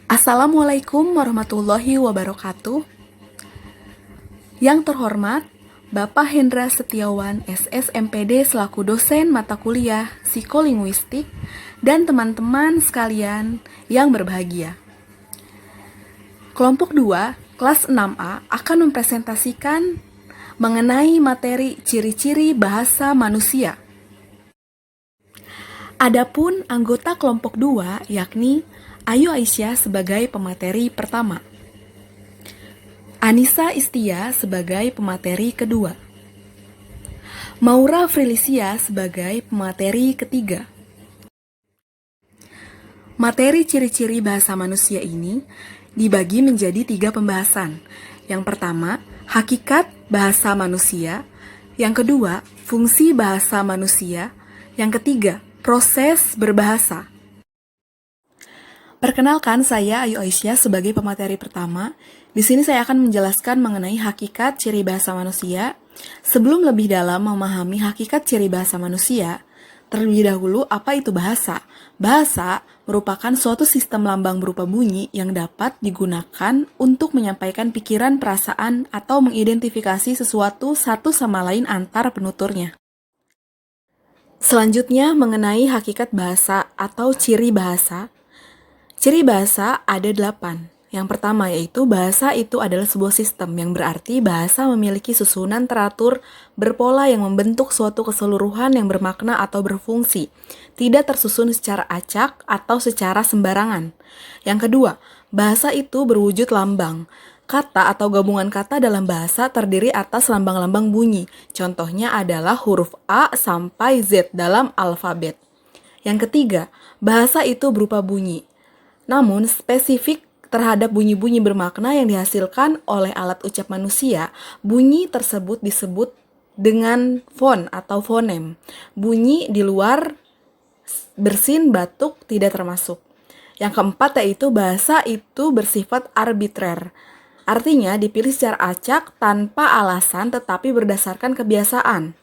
Assalamualaikum warahmatullahi wabarakatuh. Yang terhormat, Bapak Hendra Setiawan, SSMPD selaku dosen mata kuliah Psikolinguistik dan teman-teman sekalian yang berbahagia. Kelompok 2, kelas 6A akan mempresentasikan mengenai materi ciri-ciri bahasa manusia. Adapun anggota kelompok 2 yakni Ayu Aisyah sebagai pemateri pertama, Anissa Istia sebagai pemateri kedua, Maura Frilisia sebagai pemateri ketiga. Materi ciri-ciri bahasa manusia ini dibagi menjadi 3 pembahasan. Yang pertama, hakikat bahasa manusia. Yang kedua, fungsi bahasa manusia. Yang ketiga, proses berbahasa. Perkenalkan, saya Ayu Aisyah sebagai pemateri pertama. Di sini saya akan menjelaskan mengenai hakikat ciri bahasa manusia. Sebelum lebih dalam memahami hakikat ciri bahasa manusia, terlebih dahulu apa itu bahasa? Bahasa merupakan suatu sistem lambang berupa bunyi yang dapat digunakan untuk menyampaikan pikiran, perasaan, atau mengidentifikasi sesuatu satu sama lain antar penuturnya. Selanjutnya mengenai hakikat bahasa atau ciri bahasa. Ciri bahasa ada 8. Yang pertama yaitu bahasa itu adalah sebuah sistem yang berarti bahasa memiliki susunan teratur berpola yang membentuk suatu keseluruhan yang bermakna atau berfungsi, tidak tersusun secara acak atau secara sembarangan. Yang kedua, bahasa itu berwujud lambang. Kata atau gabungan kata dalam bahasa terdiri atas lambang-lambang bunyi. Contohnya adalah huruf A sampai Z dalam alfabet. Yang ketiga, bahasa itu berupa bunyi. Namun, spesifik terhadap bunyi-bunyi bermakna yang dihasilkan oleh alat ucap manusia, bunyi tersebut disebut dengan fon atau fonem. Bunyi di luar bersin, batuk tidak termasuk. Yang keempat yaitu bahasa itu bersifat arbitrer. Artinya dipilih secara acak tanpa alasan tetapi berdasarkan kebiasaan.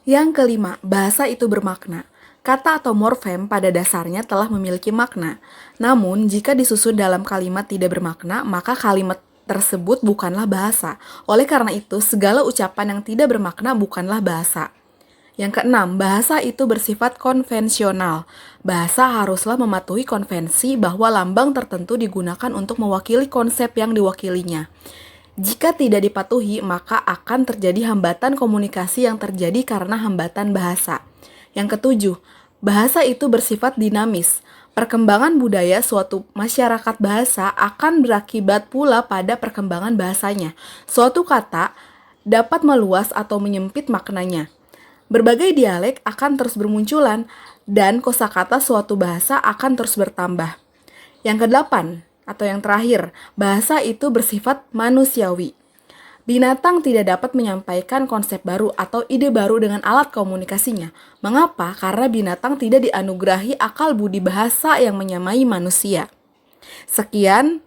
Yang kelima, bahasa itu bermakna. Kata atau morfem pada dasarnya telah memiliki makna. Namun, jika disusun dalam kalimat tidak bermakna, maka kalimat tersebut bukanlah bahasa. Oleh karena itu, segala ucapan yang tidak bermakna bukanlah bahasa. Yang keenam, bahasa itu bersifat konvensional. Bahasa haruslah mematuhi konvensi bahwa lambang tertentu digunakan untuk mewakili konsep yang diwakilinya. Jika tidak dipatuhi, maka akan terjadi hambatan komunikasi yang terjadi karena hambatan bahasa. Yang ketujuh, bahasa itu bersifat dinamis. Perkembangan budaya suatu masyarakat bahasa akan berakibat pula pada perkembangan bahasanya. Suatu kata dapat meluas atau menyempit maknanya. Berbagai dialek akan terus bermunculan dan kosakata suatu bahasa akan terus bertambah. Yang kedelapan, atau yang terakhir, bahasa itu bersifat manusiawi. Binatang tidak dapat menyampaikan konsep baru atau ide baru dengan alat komunikasinya. Mengapa? Karena binatang tidak dianugerahi akal budi bahasa yang menyamai manusia. Sekian,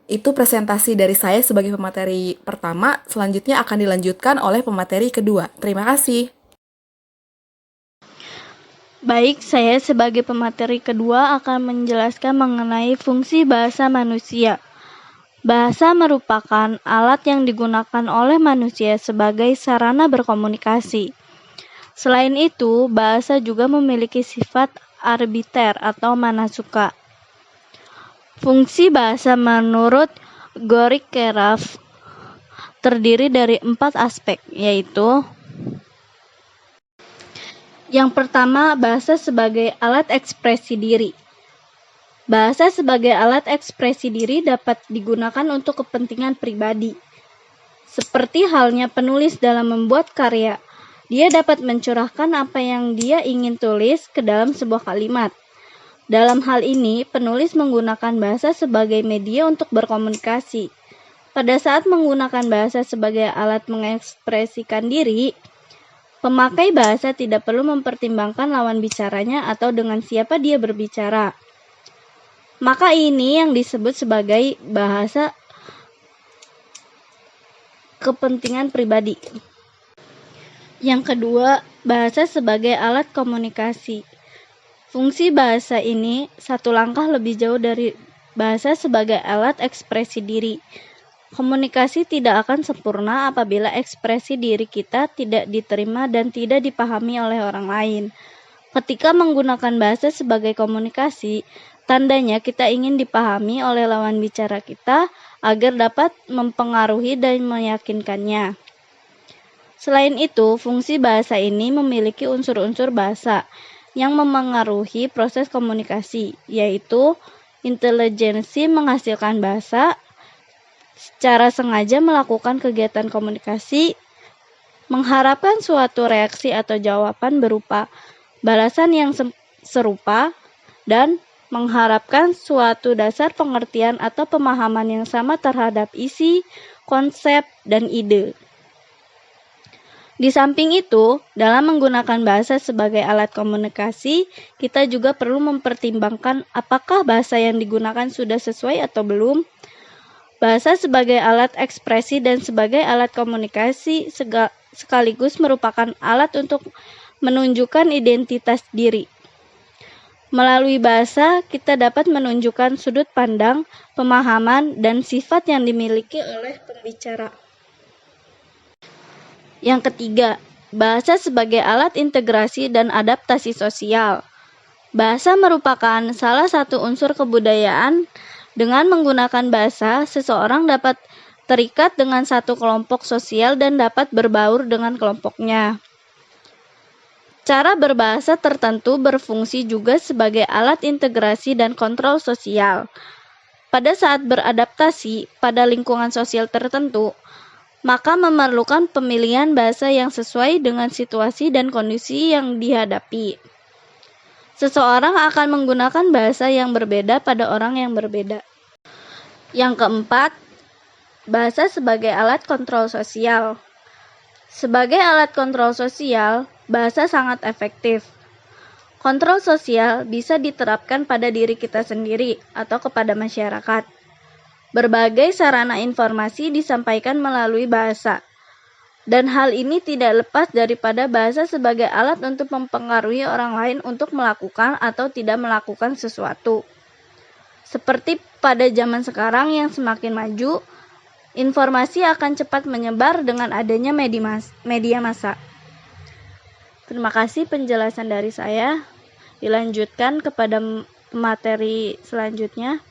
itu presentasi dari saya sebagai pemateri pertama. Selanjutnya akan dilanjutkan oleh pemateri kedua. Terima kasih. Baik, saya sebagai pemateri kedua akan menjelaskan mengenai fungsi bahasa manusia. Bahasa merupakan alat yang digunakan oleh manusia sebagai sarana berkomunikasi. Selain itu, bahasa juga memiliki sifat arbiter atau mana suka. Fungsi bahasa menurut Gorik Keraf terdiri dari 4 aspek, yaitu yang pertama, bahasa sebagai alat ekspresi diri. Bahasa sebagai alat ekspresi diri dapat digunakan untuk kepentingan pribadi. Seperti halnya penulis dalam membuat karya, dia dapat mencurahkan apa yang dia ingin tulis ke dalam sebuah kalimat. Dalam hal ini, penulis menggunakan bahasa sebagai media untuk berkomunikasi. Pada saat menggunakan bahasa sebagai alat mengekspresikan diri, pemakai bahasa tidak perlu mempertimbangkan lawan bicaranya atau dengan siapa dia berbicara. Maka ini yang disebut sebagai bahasa kepentingan pribadi. Yang kedua, bahasa sebagai alat komunikasi. Fungsi bahasa ini satu langkah lebih jauh dari bahasa sebagai alat ekspresi diri. Komunikasi tidak akan sempurna apabila ekspresi diri kita tidak diterima dan tidak dipahami oleh orang lain. Ketika menggunakan bahasa sebagai komunikasi, tandanya kita ingin dipahami oleh lawan bicara kita agar dapat mempengaruhi dan meyakinkannya. Selain itu, fungsi bahasa ini memiliki unsur-unsur bahasa yang memengaruhi proses komunikasi, yaitu intelijensi menghasilkan bahasa, secara sengaja melakukan kegiatan komunikasi, mengharapkan suatu reaksi atau jawaban berupa balasan yang serupa, dan mengharapkan suatu dasar pengertian atau pemahaman yang sama terhadap isi, konsep, dan ide. Di samping itu, dalam menggunakan bahasa sebagai alat komunikasi, kita juga perlu mempertimbangkan apakah bahasa yang digunakan sudah sesuai atau belum. Bahasa sebagai alat ekspresi dan sebagai alat komunikasi sekaligus merupakan alat untuk menunjukkan identitas diri. Melalui bahasa, kita dapat menunjukkan sudut pandang, pemahaman, dan sifat yang dimiliki oleh pembicara. Yang ketiga, bahasa sebagai alat integrasi dan adaptasi sosial. Bahasa merupakan salah satu unsur kebudayaan. Dengan menggunakan bahasa, seseorang dapat terikat dengan satu kelompok sosial dan dapat berbaur dengan kelompoknya. Cara berbahasa tertentu berfungsi juga sebagai alat integrasi dan kontrol sosial. Pada saat beradaptasi pada lingkungan sosial tertentu, maka memerlukan pemilihan bahasa yang sesuai dengan situasi dan kondisi yang dihadapi. Seseorang akan menggunakan bahasa yang berbeda pada orang yang berbeda. Yang keempat, bahasa sebagai alat kontrol sosial. Sebagai alat kontrol sosial, bahasa sangat efektif. Kontrol sosial bisa diterapkan pada diri kita sendiri atau kepada masyarakat. Berbagai sarana informasi disampaikan melalui bahasa, dan hal ini tidak lepas daripada bahasa sebagai alat untuk mempengaruhi orang lain untuk melakukan atau tidak melakukan sesuatu. Seperti pada zaman sekarang yang semakin maju, informasi akan cepat menyebar dengan adanya media massa. Terima kasih penjelasan dari saya. Dilanjutkan kepada materi selanjutnya.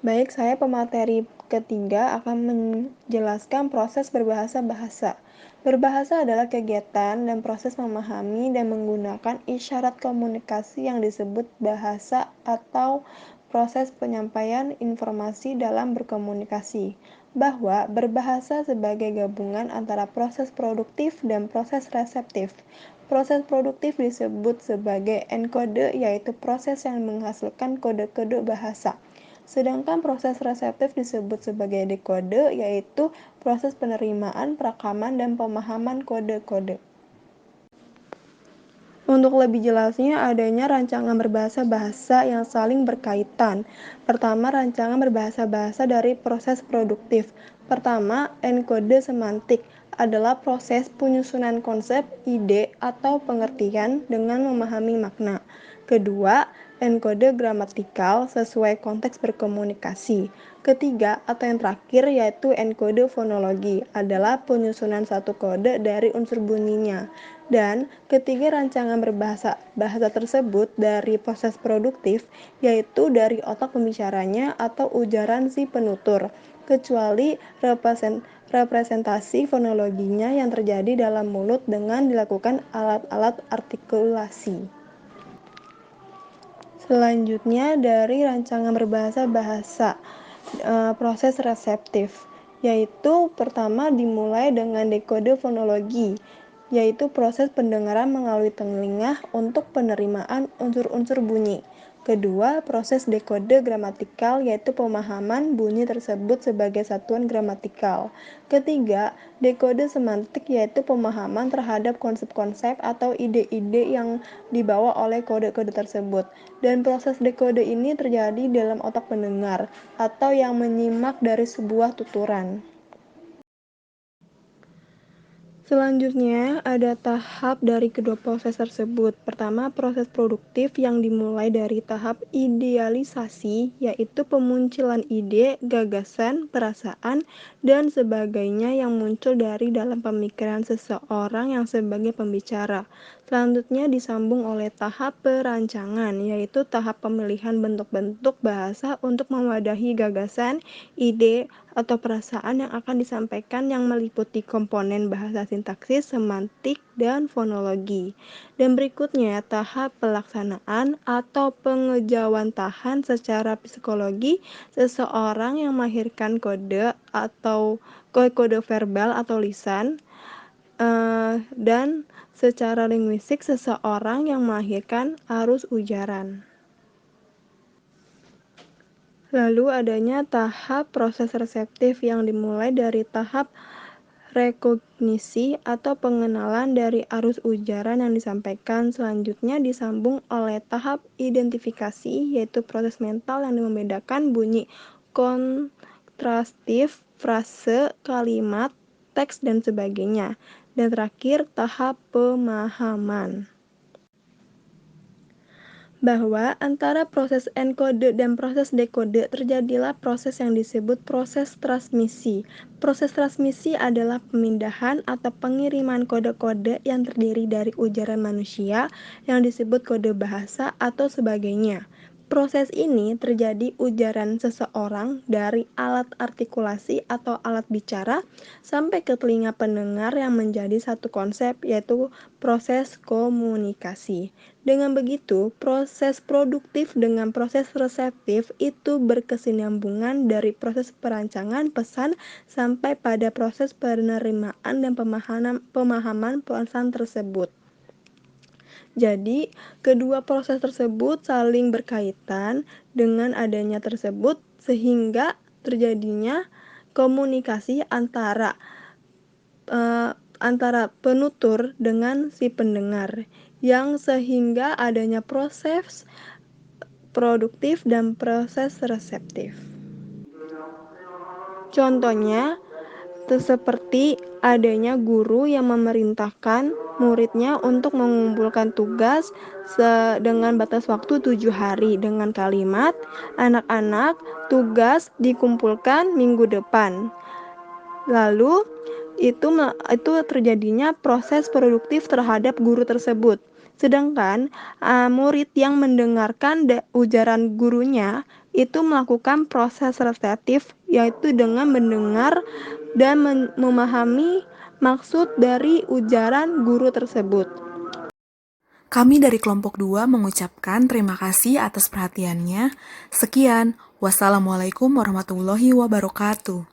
Baik, saya pemateri ketiga akan menjelaskan proses berbahasa bahasa. Berbahasa adalah kegiatan dan proses memahami dan menggunakan isyarat komunikasi yang disebut bahasa atau proses penyampaian informasi dalam berkomunikasi. Bahwa berbahasa sebagai gabungan antara proses produktif dan proses reseptif. Proses produktif disebut sebagai enkode, yaitu proses yang menghasilkan kode-kode bahasa. Sedangkan proses reseptif disebut sebagai dekode, yaitu proses penerimaan, perekaman, dan pemahaman kode-kode. Untuk lebih jelasnya, adanya rancangan berbahasa bahasa yang saling berkaitan. Pertama, rancangan berbahasa bahasa dari proses produktif. Pertama, enkode semantik adalah proses penyusunan konsep, ide, atau pengertian dengan memahami makna. Kedua, enkode gramatikal sesuai konteks berkomunikasi. Ketiga, atau yang terakhir, yaitu enkode fonologi, adalah penyusunan satu kode dari unsur bunyinya. Dan ketiga rancangan berbahasa bahasa tersebut dari proses produktif, yaitu dari otak pembicaranya atau ujaran si penutur, kecuali representasi fonologinya yang terjadi dalam mulut dengan dilakukan alat-alat artikulasi. Selanjutnya dari rancangan berbahasa bahasa, proses reseptif, yaitu pertama dimulai dengan dekode fonologi, yaitu proses pendengaran melalui telinga untuk penerimaan unsur-unsur bunyi. Kedua, proses dekode gramatikal, yaitu pemahaman bunyi tersebut sebagai satuan gramatikal. Ketiga, dekode semantik, yaitu pemahaman terhadap konsep-konsep atau ide-ide yang dibawa oleh kode-kode tersebut. Dan proses dekode ini terjadi dalam otak pendengar atau yang menyimak dari sebuah tuturan. Selanjutnya, ada tahap dari kedua proses tersebut. Pertama, proses produktif yang dimulai dari tahap idealisasi, yaitu pemunculan ide, gagasan, perasaan, dan sebagainya yang muncul dari dalam pemikiran seseorang yang sebagai pembicara. Selanjutnya disambung oleh tahap perancangan, yaitu tahap pemilihan bentuk-bentuk bahasa untuk mewadahi gagasan, ide, atau perasaan yang akan disampaikan yang meliputi komponen bahasa sintaksis, semantik, dan fonologi. Dan berikutnya tahap pelaksanaan atau pengejawantahan secara psikologi seseorang yang melahirkan kode atau kode verbal atau lisan, dan secara linguistik seseorang yang melahirkan arus ujaran. Lalu adanya tahap proses reseptif yang dimulai dari tahap rekognisi atau pengenalan dari arus ujaran yang disampaikan. Selanjutnya disambung oleh tahap identifikasi, yaitu proses mental yang membedakan bunyi kontrastif, frase, kalimat, teks, dan sebagainya. Dan terakhir tahap pemahaman, bahwa antara proses enkode dan proses dekode terjadilah proses yang disebut proses transmisi. Proses transmisi adalah pemindahan atau pengiriman kode-kode yang terdiri dari ujaran manusia yang disebut kode bahasa atau sebagainya. Proses ini terjadi ujaran seseorang dari alat artikulasi atau alat bicara sampai ke telinga pendengar yang menjadi satu konsep, yaitu proses komunikasi. Dengan begitu, proses produktif dengan proses reseptif itu berkesinambungan dari proses perancangan pesan sampai pada proses penerimaan dan pemahaman pesan tersebut. Jadi, kedua proses tersebut saling berkaitan dengan adanya tersebut sehingga terjadinya komunikasi antara penutur dengan si pendengar, yang sehingga adanya proses produktif dan proses reseptif. Contohnya, seperti adanya guru yang memerintahkan muridnya untuk mengumpulkan tugas dengan batas waktu 7 hari dengan kalimat, "Anak-anak, tugas dikumpulkan minggu depan." Lalu itu terjadinya proses produktif terhadap guru tersebut. Sedangkan murid yang mendengarkan ujaran gurunya itu melakukan proses reseptif, yaitu dengan mendengar dan memahami maksud dari ujaran guru tersebut. Kami dari kelompok 2 mengucapkan terima kasih atas perhatiannya. Sekian, wassalamualaikum warahmatullahi wabarakatuh.